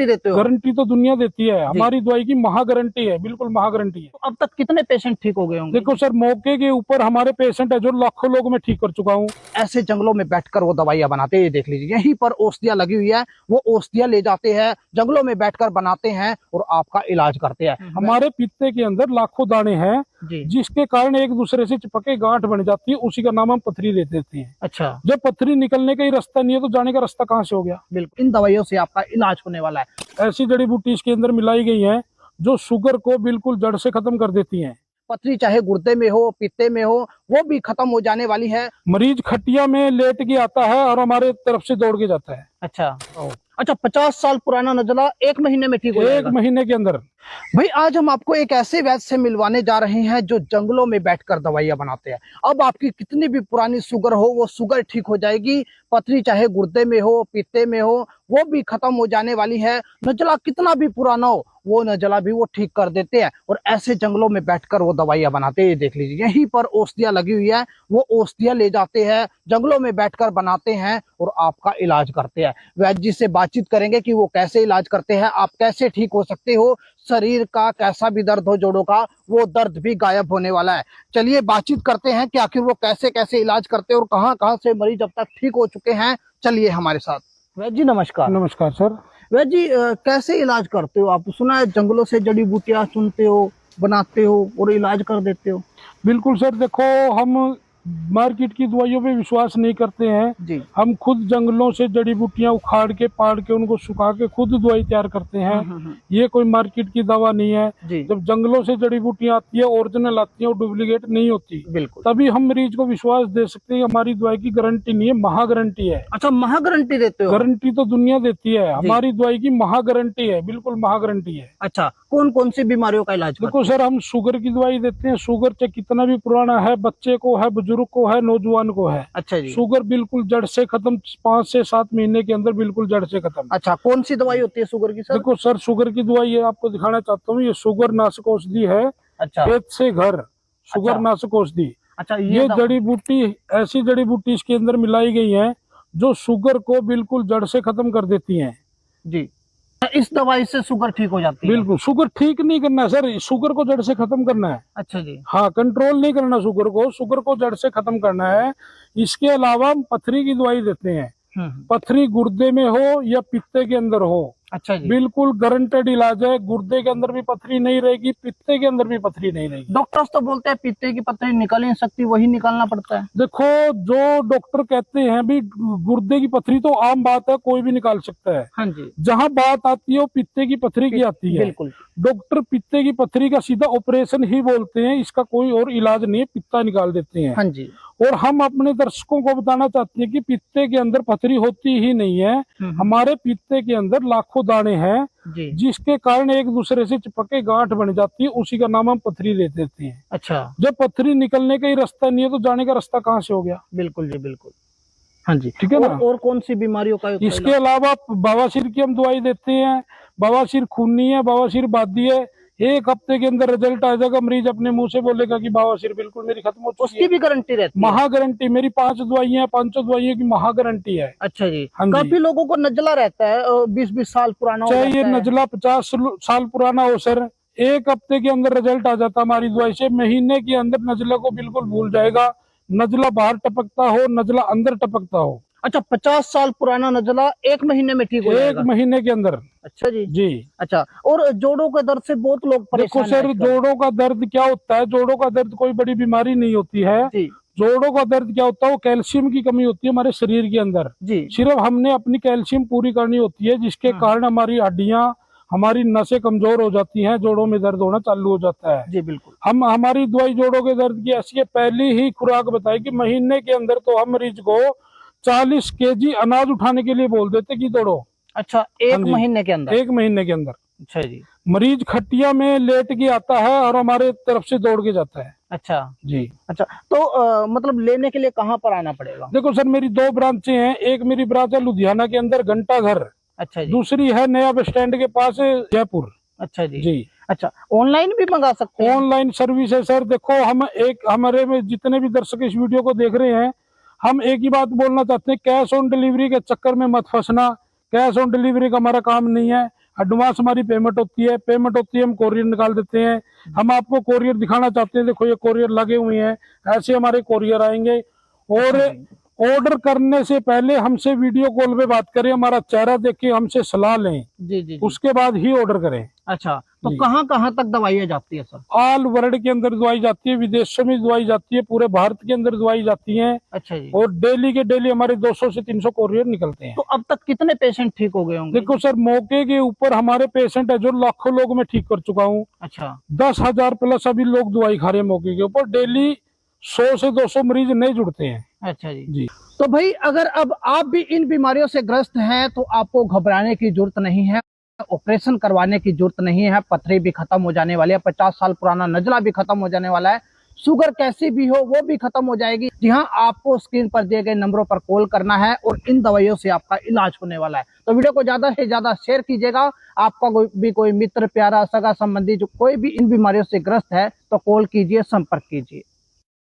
Guarantee देते हो? Guarantee तो दुनिया देती है, हमारी दवाई की महा गारंटी है, बिल्कुल महा गारंटी है। तो अब तक कितने पेशेंट ठीक हो गए होंगे? देखो सर, मौके के ऊपर हमारे पेशेंट है जो लाखों लोग मैं ठीक कर चुका हूँ। ऐसे जंगलों में बैठकर वो दवाइयां बनाते हैं, ये देख लीजिए यहीं पर औषधियां लगी हुई है, वो औषधियां ले जाते हैं, जंगलों में बैठकर बनाते हैं और आपका इलाज करते हैं। हमारे पीते के अंदर लाखों दाने हैं जी। जिसके कारण एक दूसरे से चिपके गांठ बन जाती है, उसी का नाम हम पथरी दे देते हैं। अच्छा, जब पथरी निकलने का ही रास्ता नहीं है तो जाने का रास्ता कहाँ से हो गया? बिल्कुल इन दवाइयों से आपका इलाज होने वाला है। ऐसी जड़ी बूटी इसके अंदर मिलाई गई है जो शुगर को बिल्कुल जड़ से खत्म कर देती हैं। पथरी चाहे गुर्दे में हो, पित्ते में हो, वो भी खत्म हो जाने वाली है। मरीज खटिया में लेट के आता है और हमारे तरफ से दौड़ के जाता है। अच्छा, अच्छा 50 साल पुराना नजला 1 महीने में ठीक हो जाएगा? 1 महीने के अंदर। भाई आज हम आपको एक ऐसे वैद्य से मिलवाने जा रहे हैं जो जंगलों में बैठकर दवाइयां बनाते हैं। अब आपकी कितनी भी पुरानी शुगर हो वो शुगर ठीक हो जाएगी। पथरी चाहे गुर्दे में हो, पित्ते में हो, वो भी खत्म हो जाने वाली है। नजला कितना भी पुराना हो वो नजला भी वो ठीक कर देते हैं और ऐसे जंगलों में बैठकर वो दवाइयां बनाते हैं। ये देख लीजिए यहीं पर औषधियां लगी हुई है, वो औषधियां ले जाते हैं, जंगलों में बैठकर बनाते हैं और आपका इलाज करते हैं। वैद्य जी से बातचीत करेंगे कि वो कैसे इलाज करते हैं, आप कैसे ठीक हो सकते हो। शरीर का कैसा भी दर्द हो, जोड़ों का, वो दर्द भी गायब होने वाला है। चलिए बातचीत करते हैं कि आखिर वो कैसे कैसे इलाज करते हैं और कहां कहां से मरीज अब तक ठीक हो चुके हैं। चलिए हमारे साथ। वैद्य जी नमस्कार। नमस्कार सर। वैद्य जी कैसे इलाज करते हो आप? सुना है जंगलों से जड़ी बूटियां चुनते हो, बनाते हो और इलाज कर देते हो। बिल्कुल सर, देखो हम मार्केट की दवाइयों पे विश्वास नहीं करते हैं जी। हम खुद जंगलों से जड़ी बूटियां उखाड़ के, पाड़ के, उनको सुखा के खुद दवाई तैयार करते हैं। ये कोई मार्केट की दवा नहीं है। जी। जब जंगलों से जड़ी बूटियां आती है, ओरिजिनल आती है, और डुप्लीकेट नहीं होती, बिल्कुल। तभी हम मरीज को विश्वास दे सकते हैं। हमारी दवाई की गारंटी नहीं है, महा गारंटी है। अच्छा, महा गारंटी देते हो? गारंटी तो दुनिया देती है, हमारी दवाई की महा गारंटी है, बिल्कुल महा गारंटी है। अच्छा, कौन कौन सी बीमारियों का इलाज देखो सर, हम शुगर की दवाई देते हैं। शुगर चाहे कितना भी पुराना है, बच्चे को है, बुजुर्ग को है, नौजवान को है। अच्छा जी। शुगर बिल्कुल जड़ से खत्म, 5 से 7 महीने के अंदर बिल्कुल जड़ से खत्म। अच्छा, कौन सी दवाई होती है शुगर की सर? देखो सर, शुगर की दवाई ये आपको दिखाना चाहता हूँ। ये शुगर नाशक औषधि है। अच्छा। खेत से घर शुगर अच्छा। नाशक औषधि। अच्छा, ये जड़ी बूटी, ऐसी जड़ी बूटी इसके अंदर मिलाई गई है जो शुगर को बिल्कुल जड़ से खत्म कर देती है। जी। इस दवाई से शुगर ठीक हो जाती है? बिल्कुल। शुगर ठीक नहीं करना है सर, शुगर को जड़ से खत्म करना है। अच्छा जी। हाँ, कंट्रोल नहीं करना शुगर को जड़ से खत्म करना है। इसके अलावा हम पथरी की दवाई देते हैं। पथरी गुर्दे में हो या पित्ते के अंदर हो, अच्छा जी। बिल्कुल गारंटेड इलाज है। गुर्दे के अंदर भी पथरी नहीं रहेगी, पित्ते के अंदर भी पथरी नहीं रहेगी। डॉक्टर्स तो बोलते हैं पित्ते की पथरी निकल ही नहीं सकती, वही निकालना पड़ता है। देखो, जो डॉक्टर कहते हैं भी गुर्दे की पथरी तो आम बात है, कोई भी निकाल सकता है। हाँ जी। जहाँ बात आती है वो पित्ते की पथरी की आती है। बिल्कुल। डॉक्टर पित्ते की पथरी का सीधा ऑपरेशन ही बोलते हैं, इसका कोई और इलाज नहीं है, पित्ता निकाल देते हैं। हाँ जी। और हम अपने दर्शकों को बताना चाहते हैं कि पित्ते के अंदर पथरी होती ही नहीं है। हमारे पित्ते के अंदर लाखों दाने हैं जिसके कारण एक दूसरे से चिपके गांठ बन जाती है, उसी का नाम हम पथरी दे देते हैं। अच्छा। जब पथरी निकलने का ही रास्ता नहीं है तो जाने का रास्ता कहाँ से हो गया? बिल्कुल जी, बिल्कुल। हाँ जी, ठीक है ना। और कौन सी बीमारियों का? इसके अलावा बवासीर की हम दवाई देते हैं। बवासीर खूनी है, बवासीर बादी है। 1 हफ्ते के अंदर रिजल्ट आ जाएगा, मरीज अपने मुंह से बोलेगा कि बवासीर बिल्कुल मेरी खत्म हो चुकी है। उसकी भी गारंटी रहती है? महा गारंटी। मेरी 5 दवाइयां, 5 दवाइयों की महा गारंटी है। अच्छा जी। हाँ जी। काफी लोगों को नजला रहता है, 20-20 साल पुराना हो चाहे जाता ये है। नजला 50 साल पुराना हो सर, 1 हफ्ते के अंदर रिजल्ट आ जाता हमारी दवाई से। महीने के अंदर नजला को बिल्कुल भूल जाएगा। नजला बाहर टपकता हो, नजला अंदर टपकता हो। अच्छा, 50 साल पुराना नजला 1 महीने में ठीक हो जाएगा? 1 महीने के अंदर। अच्छा जी। जी। अच्छा, और जोड़ों के दर्द से बहुत लोग परेशान देखो सर, जोड़ों का दर्द क्या होता है? जोड़ों का दर्द कोई बड़ी बीमारी नहीं होती है जी। जोड़ों का दर्द क्या होता है? वो कैल्शियम की कमी होती है हमारे शरीर के अंदर जी। सिर्फ हमने अपनी कैल्शियम पूरी करनी होती है, जिसके कारण हमारी हड्डियां, हमारी नसें कमजोर हो जाती हैं, जोड़ों में दर्द होना चालू हो जाता है जी। बिल्कुल। हमारी दवाई जोड़ों के दर्द की ऐसी है, पहली ही खुराक बताई कि महीने के अंदर तो हम मरीज को 40 केजी अनाज उठाने के लिए बोल देते कि दौड़ो। अच्छा, 1 महीने के अंदर? 1 महीने के अंदर। अच्छा जी। मरीज खटिया में लेट के आता है और हमारे तरफ से दौड़ के जाता है। अच्छा जी। अच्छा, तो मतलब लेने के लिए कहाँ पर आना पड़ेगा? देखो सर, मेरी 2 ब्रांचें हैं। एक मेरी ब्रांच है लुधियाना के अंदर, घंटा घर। अच्छा जी। दूसरी है नया बस स्टैंड के पास, जयपुर। अच्छा जी। जी। अच्छा, ऑनलाइन भी मंगा सकते हैं? ऑनलाइन सर्विस है सर। देखो, हमारे में जितने भी दर्शक इस वीडियो को देख रहे हैं, हम एक ही बात बोलना चाहते हैं, कैश ऑन डिलीवरी के चक्कर में मत फंसना। कैश ऑन डिलीवरी का हमारा काम नहीं है। एडवांस हमारी पेमेंट होती है, हम कोरियर निकाल देते हैं। हम आपको कोरियर दिखाना चाहते हैं, देखो ये कोरियर लगे हुए हैं, ऐसे हमारे कोरियर आएंगे। और ऑर्डर करने से पहले हमसे वीडियो कॉल पे बात करें, हमारा चेहरा देख के हमसे सलाह लें, जी। उसके बाद ही ऑर्डर करें। अच्छा, तो कहाँ कहाँ तक दवाइयाँ जाती है सर? ऑल वर्ल्ड के अंदर दवाई जाती है, विदेशों में दवाई जाती है, पूरे भारत के अंदर दवाई जाती है। अच्छा जी। और डेली के डेली हमारे 200 से 300 कोरियर निकलते हैं। तो अब तक कितने पेशेंट ठीक हो गए होंगे? देखो सर, मौके के ऊपर हमारे पेशेंट है जो लाखों लोग मैं ठीक कर चुका हूँ। अच्छा। 10,000 प्लस अभी लोग दवाई खा रहे हैं मौके के ऊपर। डेली 100 से 200 मरीज नहीं जुड़ते हैं। अच्छा जी। तो भाई अगर अब आप भी इन बीमारियों से ग्रस्त हैं तो आपको घबराने की जरूरत नहीं है, ऑपरेशन करवाने की जरूरत नहीं है। पथरी भी खत्म हो जाने वाली है, 50 साल पुराना नजला भी खत्म हो जाने वाला है, शुगर कैसी भी हो वो भी खत्म हो जाएगी। जी हाँ, आपको स्क्रीन पर दिए गए नंबरों पर कॉल करना है और इन दवाइयों से आपका इलाज होने वाला है। तो वीडियो को ज्यादा से ज्यादा शेयर कीजिएगा। आपका कोई मित्र, प्यारा, सगा संबंधी जो कोई भी इन बीमारियों से ग्रस्त है तो कॉल कीजिए, संपर्क कीजिए।